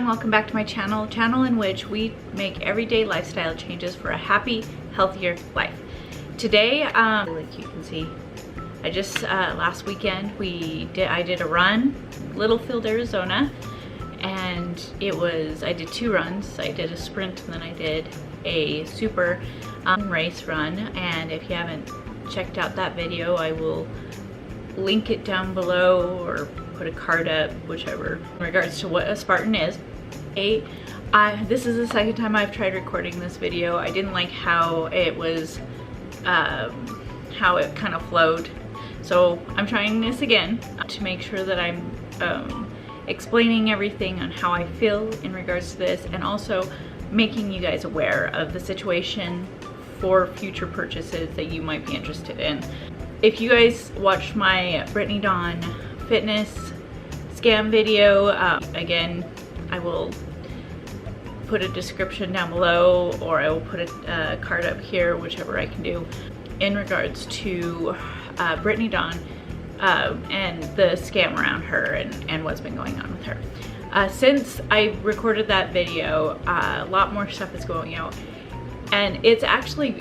welcome back to my channel in which we make everyday lifestyle changes for a happy, healthier life. Today, like you can see, I just last weekend I did a run, Littlefield, Arizona, and I did 2 runs. I did a sprint and then I did a super race run, and if you haven't checked out that video, I will link it down below or put a card up, whichever, in regards to what a Spartan is. This is the second time I've tried recording this video. I didn't like how it was, how it kind of flowed. So I'm trying this again to make sure that I'm explaining everything on how I feel in regards to this, and also making you guys aware of the situation for future purchases that you might be interested in. If you guys watched my Brittany Dawn fitness scam video, again, I will put a description down below, or I will put a card up here, whichever I can do, in regards to Brittany Dawn and the scam around her and what's been going on with her. Since I recorded that video, a lot more stuff is going out, and it's actually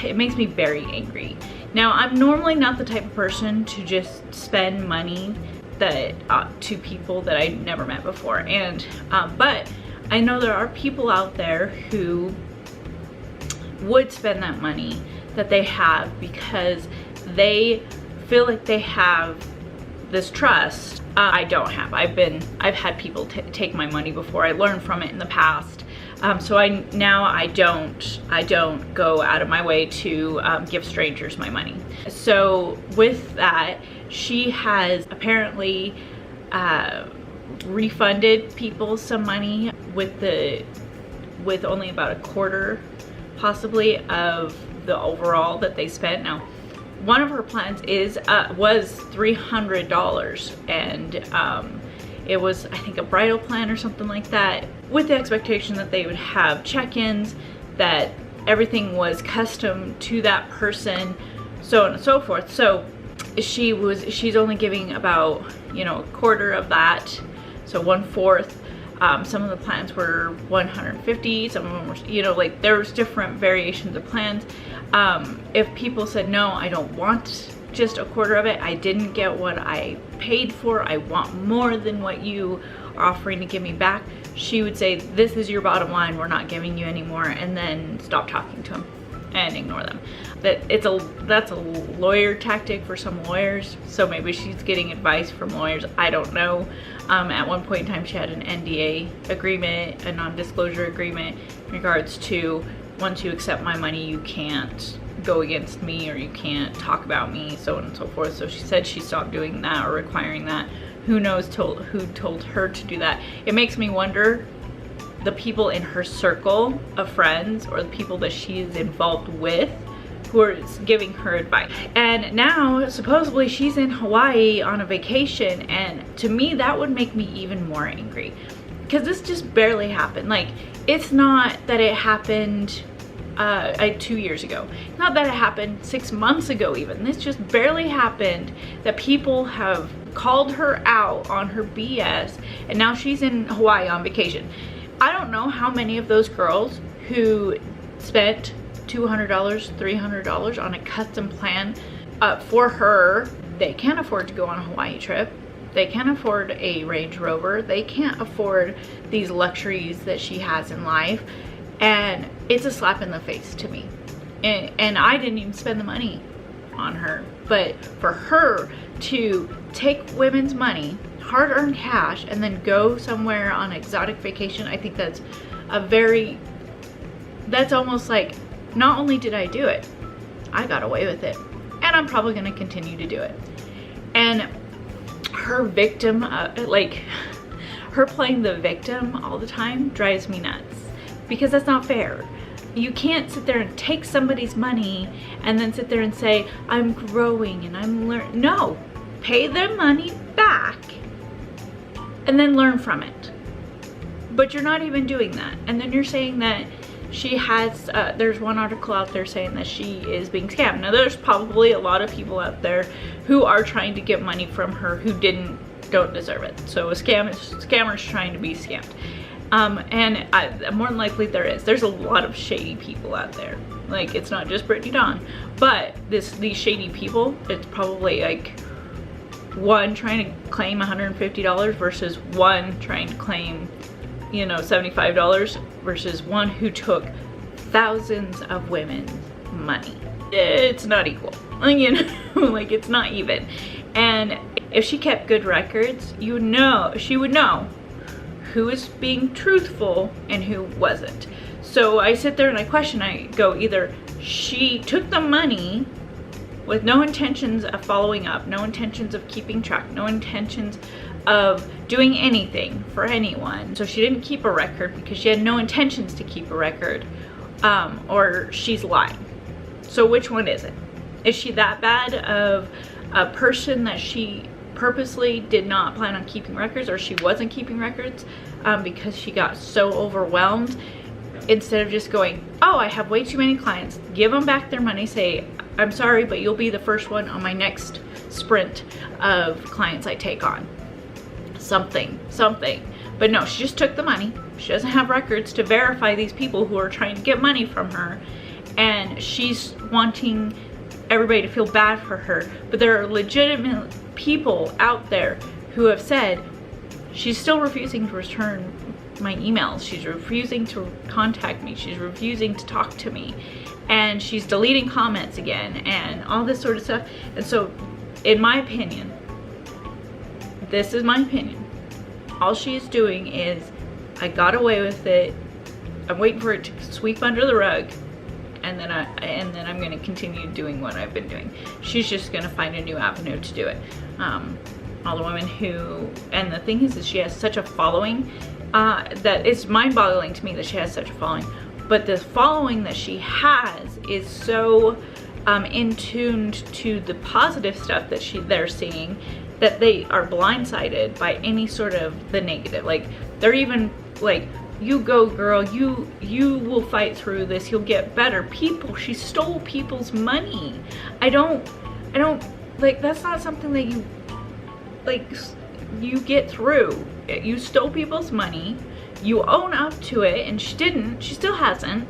it makes me very angry. Now, I'm normally not the type of person to just spend money to people that I never met before, and but I know there are people out there who would spend that money that they have because they feel like they have this trust. I don't have. I've had people take my money before. I learned from it in the past. So now I don't go out of my way to give strangers my money. So with that, she has apparently refunded people some money with only about a quarter, possibly, of the overall that they spent. Now, one of her plans was $300, and it was, I think, a bridal plan or something like that, with the expectation that they would have check-ins, that everything was custom to that person, so on and so forth. So she's only giving about, a quarter of that, so 1/4. Some of the plans were 150, some of them were, like, there was different variations of plans. If people said, no, I don't want just a quarter of it, I didn't get what I paid for, I want more than what you are offering to give me back, she would say, this is your bottom line, we're not giving you any more, and then stop talking to them and ignore them. That's a lawyer tactic for some lawyers, so maybe she's getting advice from lawyers, I don't know. At one point in time, she had an NDA agreement, a non-disclosure agreement, in regards to, once you accept my money, you can't go against me, or you can't talk about me, so on and so forth. So she said she stopped doing that or requiring that. Who knows who told her to do that? It makes me wonder the people in her circle of friends, or the people that she is involved with, who are giving her advice. And now supposedly she's in Hawaii on a vacation, and to me that would make me even more angry, because this just barely happened. Like, it's not that it happened 2 years ago, not that it happened 6 months ago even. This just barely happened, that people have called her out on her BS, and now she's in Hawaii on vacation. I don't know how many of those girls who spent $200, $300 on a custom plan for her, they can't afford to go on a Hawaii trip, they can't afford a Range Rover, they can't afford these luxuries that she has in life, and it's a slap in the face to me. And I didn't even spend the money on her, but for her to take women's money, hard-earned cash, and then go somewhere on an exotic vacation, I think that's that's almost like, not only did I do it, I got away with it, and I'm probably going to continue to do it. And her victim, like, her playing the victim all the time drives me nuts, because that's not fair. You can't sit there and take somebody's money and then sit there and say, I'm growing and I'm learning. No, pay their money back and then learn from it. But you're not even doing that. And then you're saying that she has, there's one article out there saying that she is being scammed. Now, there's probably a lot of people out there who are trying to get money from her who didn't don't deserve it. So scammers trying to be scammed. And more than likely there's a lot of shady people out there. Like, it's not just Brittany Dawn, but these shady people, it's probably like one trying to claim $150 versus one trying to claim, you know, $75 versus one who took thousands of women's money. It's not equal, you know, like, it's not even. And if she kept good records, she would know who is being truthful and who wasn't. So I sit there and I question, I go, either she took the money with no intentions of following up, no intentions of keeping track, no intentions of doing anything for anyone. So she didn't keep a record because she had no intentions to keep a record, or she's lying. So which one is it? Is she that bad of a person that she purposely did not plan on keeping records, or she wasn't keeping records because she got so overwhelmed? Instead of just going, oh, I have way too many clients, give them back their money, say, I'm sorry, but you'll be the first one on my next sprint of clients I take on. Something. But no, she just took the money. She doesn't have records to verify these people who are trying to get money from her, and she's wanting everybody to feel bad for her. But there are legitimate people out there who have said, she's still refusing to return my emails, she's refusing to contact me, she's refusing to talk to me, and she's deleting comments again, and all this sort of stuff. And so, in my opinion, this is my opinion, all she's doing is, I got away with it, I'm waiting for it to sweep under the rug, and then I'm going to continue doing what I've been doing. She's just going to find a new avenue to do it. All the women who, and the thing is she has such a following, that it's mind-boggling to me that she has such a following. But the following that she has is so in tuned to the positive stuff that they're seeing, that they are blindsided by any sort of the negative. Like, they're even like, you go girl, you will fight through this, you'll get better. She stole people's money. I don't like, that's not something that you get through. You stole people's money, you own up to it, and she still hasn't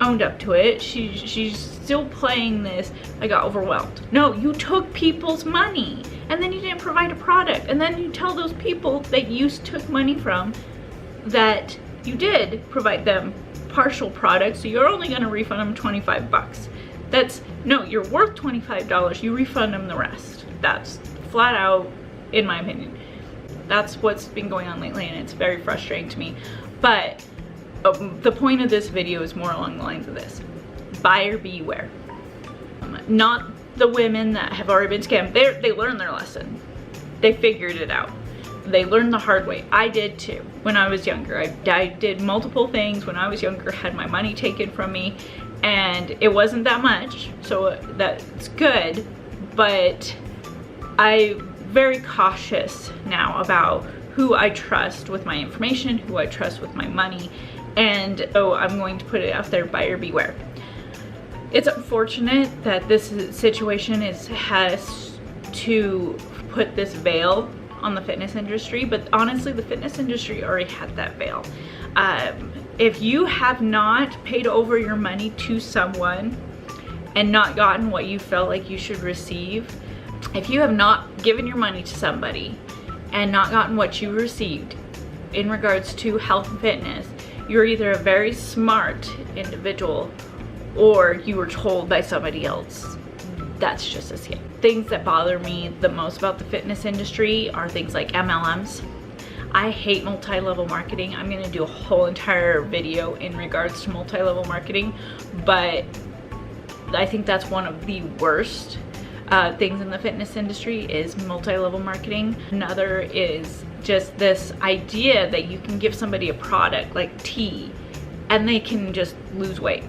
owned up to it. She's still playing this, I got overwhelmed. No, you took people's money, and then you didn't provide a product, and then you tell those people that you took money from that you did provide them partial products, so you're only going to refund them 25 bucks. No, you're worth $25, you refund them the rest. That's flat out, in my opinion. That's what's been going on lately, and it's very frustrating to me. But the point of this video is more along the lines of this: buyer beware. Not the women that have already been scammed. They learned their lesson. They figured it out. They learned the hard way. I did too when I was younger. I did multiple things when I was younger, had my money taken from me, and it wasn't that much, so that's good. But I'm very cautious now about who I trust with my information, who I trust with my money, and so I'm going to put it out there: buyer beware. It's unfortunate that this situation has to put this veil on the fitness industry, but honestly, the fitness industry already had that veil. If you have not paid over your money to someone and not gotten what you felt like you should receive, if you have not given your money to somebody and not gotten what you received in regards to health and fitness, you're either a very smart individual or you were told by somebody else. That's just a scam. Things that bother me the most about the fitness industry are things like MLMs. I hate multi-level marketing. I'm gonna do a whole entire video in regards to multi-level marketing, but I think that's one of the worst things in the fitness industry is multi-level marketing. Another is just this idea that you can give somebody a product like tea and they can just lose weight.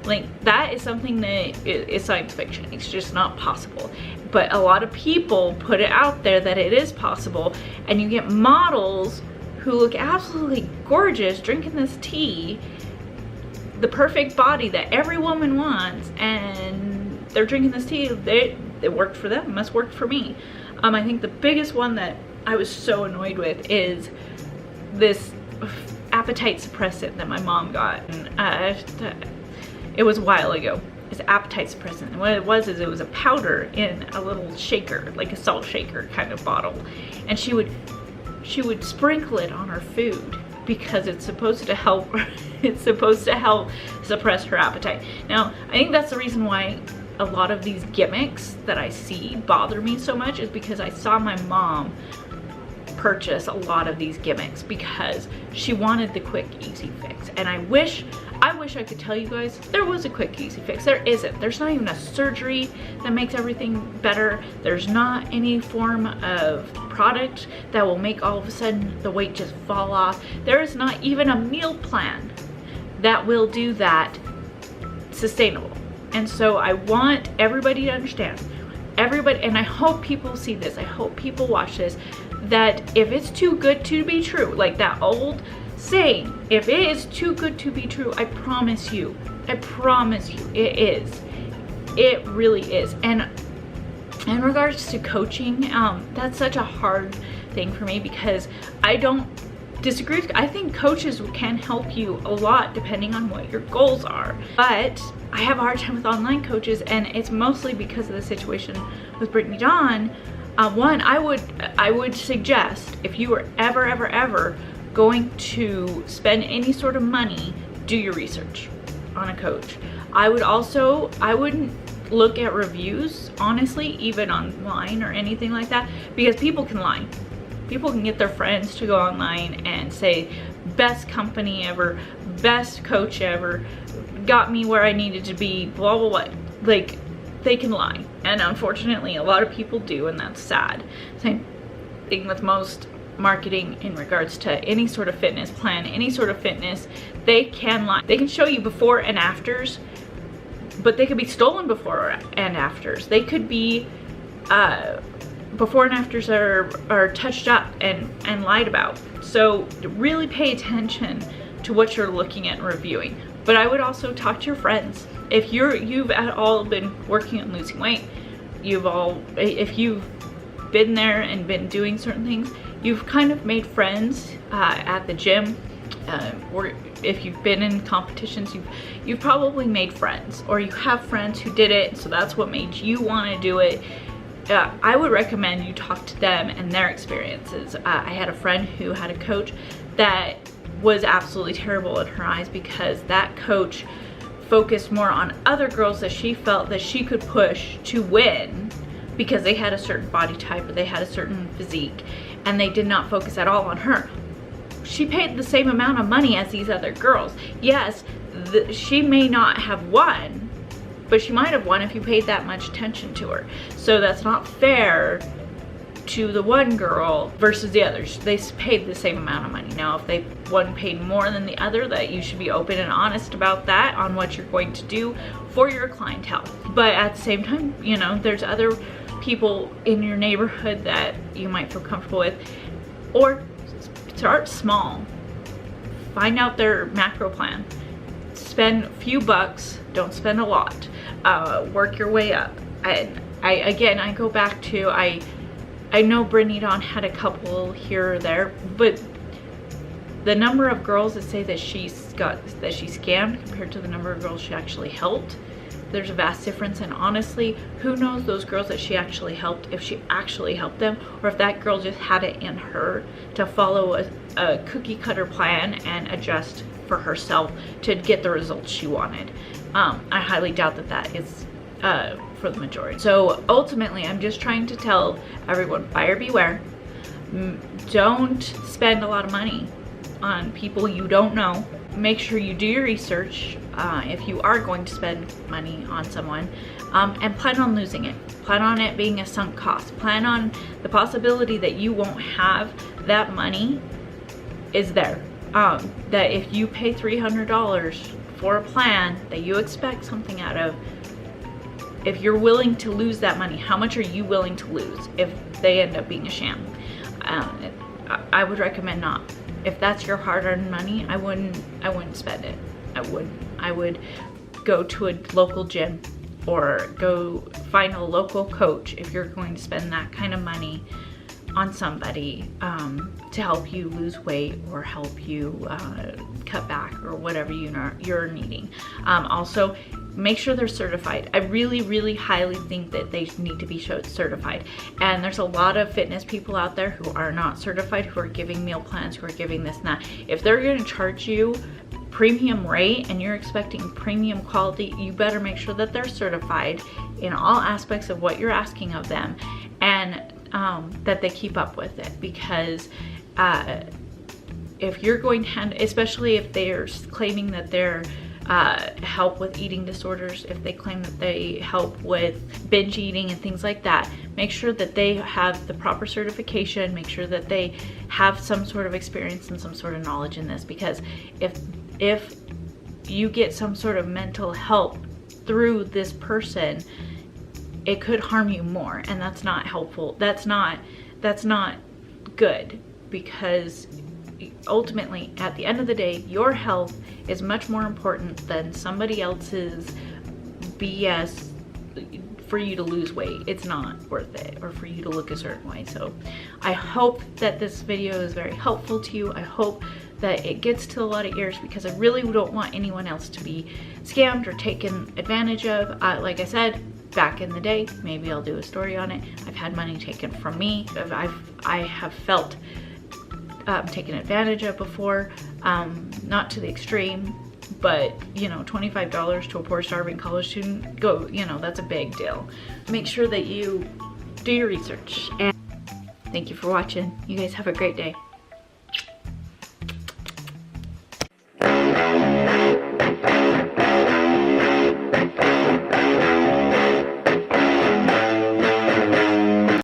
Like, that is something that is science fiction. It's just not possible. But a lot of people put it out there that it is possible, and you get models who look absolutely gorgeous drinking this tea, the perfect body that every woman wants, and they're drinking this tea. It worked for them, it must work for me. I think the biggest one that I was so annoyed with is this appetite suppressant that my mom got. And, it was a while ago. It's appetite suppressant. And what it was is it was a powder in a little shaker, like a salt shaker kind of bottle. And she would sprinkle it on her food because it's supposed to help it's supposed to help suppress her appetite. Now, I think that's the reason why a lot of these gimmicks that I see bother me so much, is because I saw my mom purchase a lot of these gimmicks because she wanted the quick, easy fix. And I wish I could tell you guys there was a quick, easy fix. There isn't. There's not even a surgery that makes everything better. There's not any form of product that will make all of a sudden the weight just fall off. There is not even a meal plan that will do that sustainable. And so I want everybody to understand, everybody, and I hope people see this, I hope people watch this, that if it's too good to be true, like that old saying, if it is too good to be true, I promise you, it is. It really is. And in regards to coaching, that's such a hard thing for me because I don't disagree. I think coaches can help you a lot depending on what your goals are. But I have a hard time with online coaches, and it's mostly because of the situation with Brittany Dawn. One, I would suggest, if you are ever going to spend any sort of money, do your research on a coach. I wouldn't look at reviews, honestly, even online or anything like that, because people can lie. People can get their friends to go online and say, best company ever, best coach ever, got me where I needed to be, blah, blah, blah. Like, they can lie. And unfortunately, a lot of people do, and that's sad. Same thing with most marketing in regards to any sort of fitness plan, any sort of fitness. They can lie. They can show you before and afters, but they could be stolen before and afters. They could be before and afters are touched up and lied about. So really pay attention to what you're looking at and reviewing. But I would also talk to your friends. If you've at all been working on losing weight, if you've been there and been doing certain things, you've kind of made friends at the gym, or if you've been in competitions, you've probably made friends, or you have friends who did it, so that's what made you want to do it. I would recommend you talk to them and their experiences. I had a friend who had a coach that was absolutely terrible in her eyes because that coach focused more on other girls that she felt that she could push to win because they had a certain body type or they had a certain physique, and they did not focus at all on her. She paid the same amount of money as these other girls. Yes, she may not have won, but she might have won if you paid that much attention to her. So that's not fair to the one girl versus the others. They paid the same amount of money. Now, if one paid more than the other, that you should be open and honest about that on what you're going to do for your clientele. But at the same time, you know, there's other people in your neighborhood that you might feel comfortable with. Or start small. Find out their macro plan. Spend a few bucks, don't spend a lot. Work your way up. I go back to, I know Brittany Dawn had a couple here or there, but the number of girls that say that she scammed compared to the number of girls she actually helped, there's a vast difference. And honestly, who knows those girls that she actually helped, if she actually helped them, or if that girl just had it in her to follow a cookie cutter plan and adjust for herself to get the results she wanted. I highly doubt that is for the majority. So ultimately, I'm just trying to tell everyone, buyer beware. Don't spend a lot of money on people you don't know. Make sure you do your research if you are going to spend money on someone, and plan on losing it. Plan on it being a sunk cost. Plan on the possibility that you won't have that money is there. That if you pay $300 for a plan that you expect something out of, if you're willing to lose that money, how much are you willing to lose if they end up being a sham? I would recommend not. If that's your hard-earned money, I wouldn't spend it. I would go to a local gym or go find a local coach if you're going to spend that kind of money on somebody to help you lose weight or help you cut back or whatever you're needing. Also, make sure they're certified. I really highly think that they need to be certified. And there's a lot of fitness people out there who are not certified, who are giving meal plans, who are giving this and that. If they're going to charge you premium rate and you're expecting premium quality, you better make sure that they're certified in all aspects of what you're asking of them, and that they keep up with it. Because if you're going to especially if they're claiming that they're help with eating disorders, if they claim that they help with binge eating and things like that, make sure that they have the proper certification, make sure that they have some sort of experience and some sort of knowledge in this. Because if you get some sort of mental help through this person, it could harm you more, and that's not helpful. That's not good, because ultimately, at the end of the day, your health is much more important than somebody else's BS for you to lose weight. It's not worth it, or for you to look a certain way. So I hope that this video is very helpful to you. I hope that it gets to a lot of ears, because I really don't want anyone else to be scammed or taken advantage of. Like I said, back in the day, maybe I'll do a story on it. I've had money taken from me. I have felt taken advantage of before, not to the extreme, but you know, $25 to a poor starving college student, that's a big deal. Make sure that you do your research, and thank you for watching. You guys have a great day.